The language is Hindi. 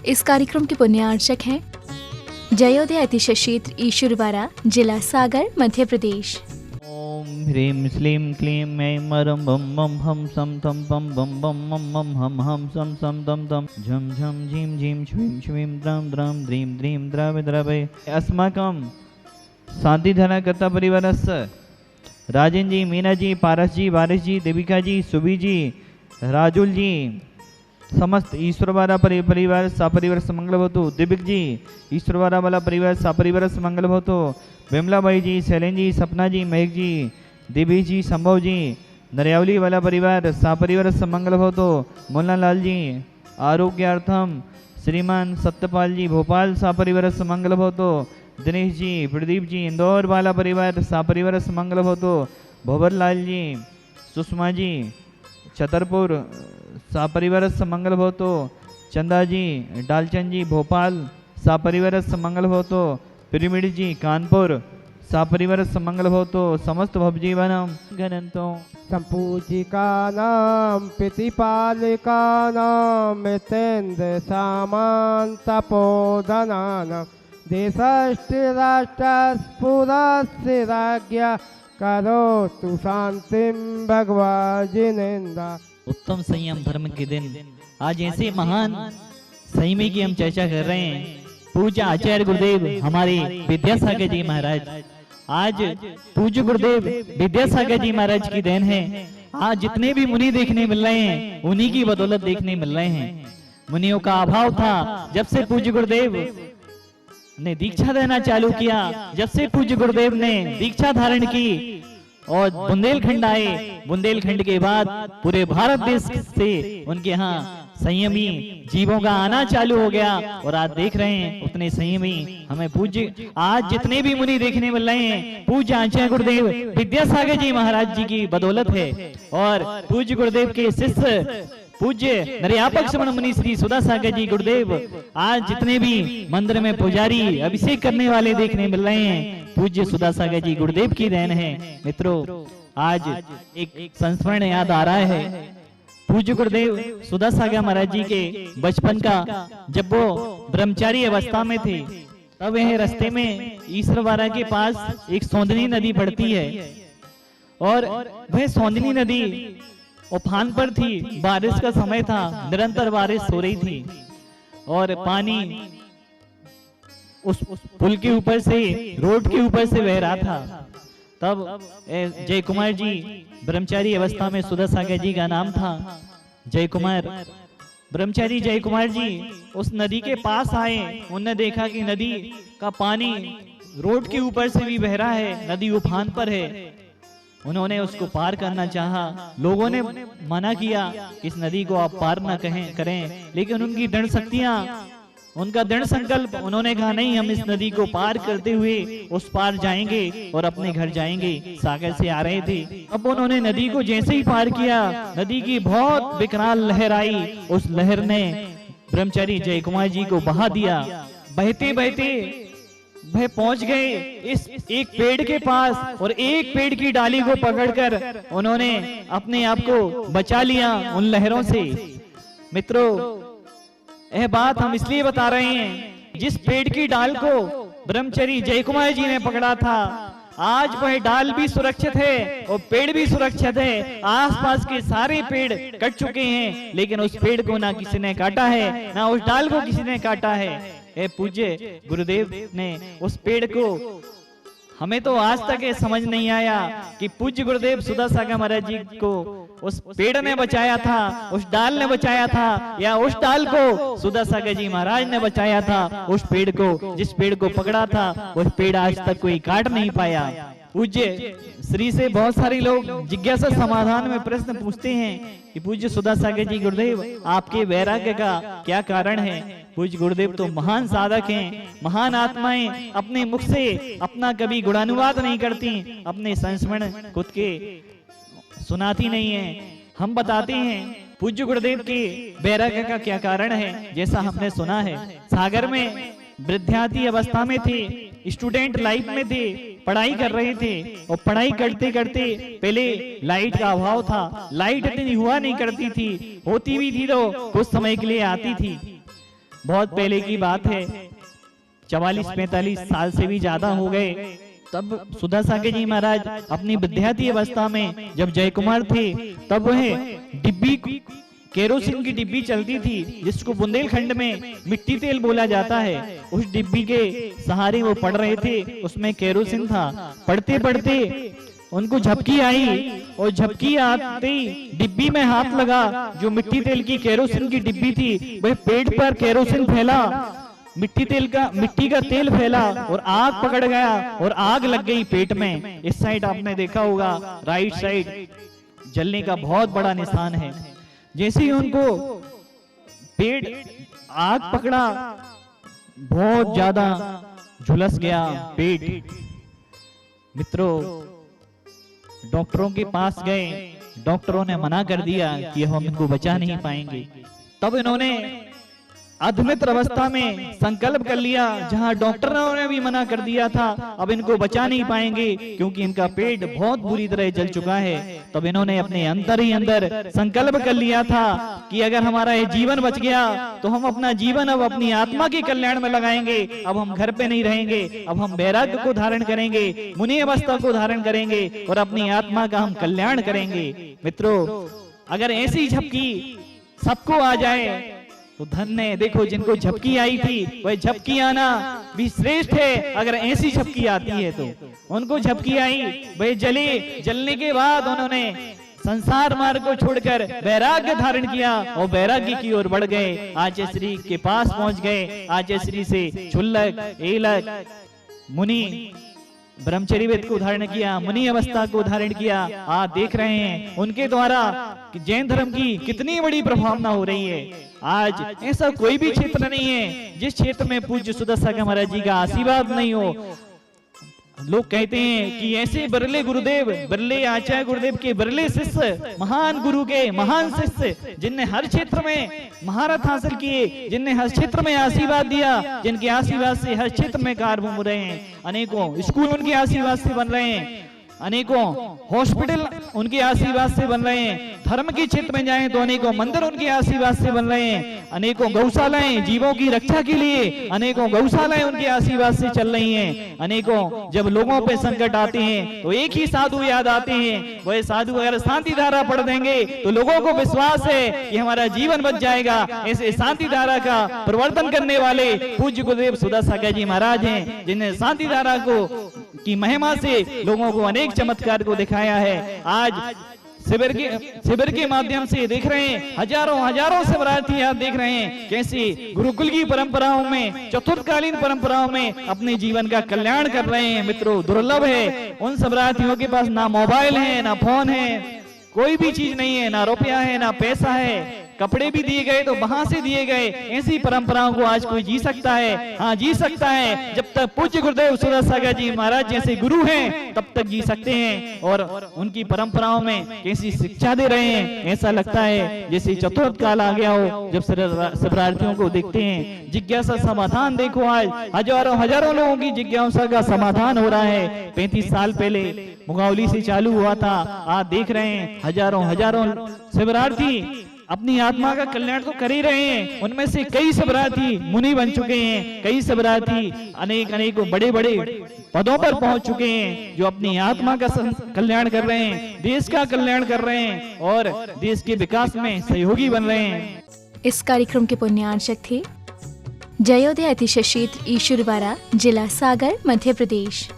इस कार्यक्रम के पुण्यार्चक हैं जयोदय अतिशय क्षेत्र ईश्वरवाड़ा, जिला सागर, मध्य प्रदेश। ओम ह्रीं श्लीं क्लीं ऐं मरं बम बम हम सम तम बम बम बम मम मम हम सम सम दम दम झम झम झीं झीं श्वीं श्वीं द्रं द्रं द्रीं द्रीं द्रवे द्रवे। अस्माकं शांतिधनकर्ता परिवारस्य राजेन जी, मीना जी, पारस जी, वारिस जी, देविका जी, सुबी जी, राजुल जी, समस्त ईश्वरवाड़ा परिवार सपरिवार मंगल भवतु। दिव्य जी, ईश्वरवाड़ा वाला परिवार सपरिवार मंगल भवतु। विमला भाई जी, शैलेन जी, सपना जी, महक जी, देवी जी, संभव जी, नरियावली वाला परिवार सपरिवार मंगल भवतु। मुन्ना लाल जी, आरोग्यार्थम श्रीमान सत्यपाल जी, भोपाल सपरिवार मंगल भवतु। दिनेश जी, प्रदीप जी, इंदौर वाला परिवार सपरिवार मंगल भवतु। भवर लाल जी, सुषमा जी, छतरपुर सपरिवार मंगल भवतु। चंदा जी, डालचंद जी, भोपाल सपरिवार मंगल भवतु। पिरामिड जी, कानपुर सपरिवार मंगल भवतु। समस्त भवजीवनम गणंतो संपूजिकानां प्रतिपालिकानां मितेन्द्र सामान्तपोदनानां देशस्थिराष्ट्रस्फुरस्य राज्ञा करोतु शांतिं भगवजिनेन्द्र। उत्तम संयम धर्म के दिन आज ऐसे महान संयमी की हम चर्चा कर रहे हैं। पूज्य आचार्य गुरुदेव हमारे विद्यासागर जी महाराज, आज पूज्य गुरुदेव विद्यासागर जी महाराज की देन है। आज जितने भी मुनि देखने मिल रहे हैं उन्हीं की बदौलत देखने मिल रहे हैं। मुनियों का अभाव था जब से पूज्य गुरुदेव ने दीक्षा देना चालू किया, जब से पूज्य गुरुदेव ने दीक्षा धारण की और बुंदेलखंड आए। बुंदेलखंड के बाद पूरे भारत देश से उनके यहाँ संयमी जीवों का आना चालू हो गया और आज देख रहे हैं उतने संयमी हमें पूज्य आज जितने भी मुनि देखने मिल रहे हैं पूज्य आचार्य गुरुदेव विद्यासागर जी महाराज जी की बदौलत है। और पूज्य गुरुदेव के शिष्य पूज्य नरियापक श्रवण मुनि श्री सुधासागर जी गुरुदेव आज जितने भी मंदिर में पुजारी अभिषेक करने वाले देखने मिल रहे हैं पूज्य सुधासागर जी गुरुदेव की देन है। मित्रों, आज एक संस्मरण याद आ रहा है पूज्य गुरुदेव सुधासागर महाराज जी के बचपन का। जब वो ब्रह्मचारी अवस्था में थे तब वह रास्ते में ईश्वरवाड़ा के पास एक सौंदनी नदी पड़ती है और वह सौंदनी नदी उफान पर थी। बारिश का समय था, निरंतर बारिश हो रही थी और पानी उस पुल के ऊपर से, रोड के ऊपर से बह रहा था। तब जय कुमार जी ब्रह्मचारी अवस्था में, सुधासागर जी का नाम था जय कुमार, ब्रह्मचारी जय कुमार जी उस नदी के पास आए। उन्होंने देखा कि नदी का पानी रोड के ऊपर से भी बह रहा है, नदी उफान पर है। उन्होंने उसको पार करना चाहा, लोगों ने मना किया कि इस नदी को आप पार ना करें, लेकिन उनकी दृढ़ शक्तियां, उनका दृढ़ संकल्प, उन्होंने कहा नहीं, हम इस नदी को पार करते हुए उस पार जाएंगे और अपने घर जाएंगे। सागर से आ रहे थे, अब उन्होंने नदी को जैसे ही पार किया, नदी की बहुत विकराल लहर आई। उस लहर ने ब्रह्मचारी जय कुमार जी को बहा दिया। बहते बहते वह पहुंच गए इस एक पेड़ के पास और एक पेड़ की डाली को पकड़कर उन्होंने अपने आप को बचा लिया उन लहरों से। मित्रों, यह बात हम इसलिए बता रहे हैं, जिस पेड़ की डाल को ब्रह्मचारी जय कुमार जी ने पकड़ा था, आज वह डाल भी सुरक्षित है और पेड़ भी सुरक्षित है। आसपास के सारे पेड़ कट चुके हैं, लेकिन उस पेड़ को ना किसी ने काटा है, ना उस डाल को किसी ने काटा है। पूज्य गुरुदेव ने उस पेड़ को, हमें तो आज तक ये समझ नहीं आया कि पूज्य गुरुदेव सुधासागर महाराज जी को उस पेड़ ने बचाया था, उस डाल ने बचाया था, या उस डाल को सुधासागर जी महाराज ने बचाया था। उस पेड़ को, जिस पेड़ को पकड़ा था, उस पेड़ आज तक कोई काट नहीं पाया। पूज्य श्री से बहुत सारे लोग जिज्ञासा समाधान में प्रश्न पूछते हैं कि पूज्य सुधासागर जी गुरुदेव, आपके वैराग्य का क्या कारण है? पूज्य गुरुदेव तो महान साधक हैं, महान आत्माएं, अपने मुख से अपना कभी गुणानुवाद नहीं करती, अपने संस्मरण खुद के सुनाती नहीं है। हम बताते हैं पूज्य गुरुदेव के वैराग्य का क्या कारण है। जैसा हमने सुना है, सागर में विद्यार्थी अवस्था में थे, स्टूडेंट लाइफ में थे, पढ़ाई कर रहे थे और पढ़ाई करते करते पहले लाइट का अभाव था, लाइट इतनी हुआ नहीं करती थी, होती भी थी तो कुछ समय के लिए आती थी। बहुत पहले की बात है, 44-45 साल से भी ज्यादा हो गए। तब सुधा सागर जी महाराज अपनी विद्यार्थी अवस्था में जब जय कुमार थे, तब वह डिब्बी, केरोसिन की डिब्बी चलती थी, जिसको बुंदेलखंड में मिट्टी तेल बोला जाता है। उस डिब्बी के सहारे वो पढ़ रहे थे, उसमें केरोसिन था। पढ़ते पढ़ते उनको झपकी आई, और झपकी आते ही डिब्बी में हाथ लगा। जो मिट्टी तेल की केरोसिन की डिब्बी थी, वह पेट पर केरोसिन फैला, मिट्टी का तेल फैला और आग पकड़ गया और आग लग गई पेट में। इस साइड आपने देखा होगा, राइट साइड जलने का बहुत बड़ा निशान है। जैसे ही उनको पेट आग पकड़ा, बहुत ज्यादा झुलस गया पेट। मित्रों, डॉक्टरों के पास गए, डॉक्टरों ने मना कर दिया कि हम इनको बचा नहीं पाएंगे। तब इन्होंने अधमित्र अवस्था में संकल्प कर लिया, जहां डॉक्टरों ने भी मना कर दिया था अब इनको बचा नहीं पाएंगे क्योंकि इनका पेट बहुत बुरी तरह जल चुका है। तब इन्होंने अपने अंदर ही अंदर संकल्प कर लिया था कि अगर हमारा ये जीवन बच गया तो हम अपना जीवन अब अपनी आत्मा के कल्याण में लगाएंगे। अब हम घर पे नहीं रहेंगे, अब हम वैराग्य को धारण करेंगे, मुनि अवस्था को धारण करेंगे और अपनी आत्मा का हम कल्याण करेंगे। मित्रों, अगर ऐसी झपकी सबको आ जाए तो धन्य है। देखो, जिनको झपकी आई थी वह झपकी आना भी श्रेष्ठ है। अगर ऐसी झपकी आती है तो उनको झपकी आई, वह जले, जलने के बाद उन्होंने संसार मार्ग को छोड़कर वैराग्य धारण किया और वैराग्य की ओर बढ़ गए। आचार्य श्री के पास पहुंच गए। आचार्य श्री से क्षुल्लक, एलक, मुनि, ब्रह्मचर्य वेद को धारण किया, मुनि अवस्था को धारण किया। आप देख रहे हैं उनके द्वारा कि जैन धर्म की कितनी बड़ी प्रभावना हो रही है। आज ऐसा कोई भी क्षेत्र नहीं है जिस क्षेत्र में पूज्य सुधा सागर महाराज जी का आशीर्वाद नहीं हो। लोग कहते हैं कि ऐसे बिरले गुरुदेव, बिरले आचार्य गुरुदेव के बिरले शिष्य, महान गुरु के महान शिष्य, जिनने हर क्षेत्र में महारथ हासिल किए, जिनने हर क्षेत्र में आशीर्वाद दिया, जिनके आशीर्वाद से हर क्षेत्र में कार्य हो रहे हैं। अनेकों स्कूल उनके आशीर्वाद से बन रहे हैं, अनेकों हॉस्पिटल उनके आशीर्वाद से बन रहे हैं। धर्म के क्षेत्र में जाएं तो अनेकों मंदिर उनके आशीर्वाद से बन रहे हैं। अनेकों गौशालाएं जीवों की रक्षा के लिए, अनेकों गौशालाएं उनके आशीर्वाद से चल रही हैं। अनेकों जब लोगों पे संकट आते हैं तो एक ही साधु याद आते हैं। वह साधु अगर शांति धारा पढ़ देंगे तो लोगों को विश्वास है कि हमारा जीवन बच जाएगा। ऐसे शांति धारा का प्रवर्तन करने वाले पूज्य गुरुदेव सुधा सागर जी महाराज हैं, जिन्हें शांति धारा को की महिमा से लोगों को अनेक चमत्कार को दिखाया है। आज शिविर के माध्यम से देख रहे हैं, हजारों शिवरार्थी आप देख रहे हैं कैसे गुरुकुल की परंपराओं में, चतुर्थकालीन परंपराओं में अपने जीवन का कल्याण कर रहे हैं। मित्रों, दुर्लभ है उन शिवरार्थियों के पास ना मोबाइल है, ना फोन है, कोई भी चीज नहीं है, ना रुपया है, ना पैसा है, कपड़े भी दिए गए तो वहां से दिए गए। ऐसी परंपराओं को आज कोई जी सकता है? हाँ, जी सकता है। जब तक पूज्य गुरुदेव सुधा सागर जी महाराज जैसे गुरु हैं तब तक जी सकते हैं और उनकी परंपराओं में कैसी शिक्षा दे रहे हैं। ऐसा लगता है जैसे चतुर्थ काल आ गया हो। जब शिवरार्थियों को देखते हैं, जिज्ञासा समाधान देखो, आज हजारों लोगों की जिज्ञासा का समाधान हो रहा है। 35 साल पहले मुगावली से चालू हुआ था। आप देख रहे हैं हजारों शिवरार्थी अपनी आत्मा का कल्याण तो कर ही रहे हैं। उनमें से कई शिवरार्थी मुनि बन चुके हैं, कई शिवरार्थी अनेक बड़े पदों पर पहुंच चुके हैं, जो अपनी आत्मा का कल्याण कर रहे हैं, देश का कल्याण कर रहे हैं और देश के विकास में सहयोगी बन रहे हैं। इस कार्यक्रम के पुण्यार्चक थे जयोदय अतिशय क्षेत्र ईश्वरवाड़ा, जिला सागर, मध्य प्रदेश।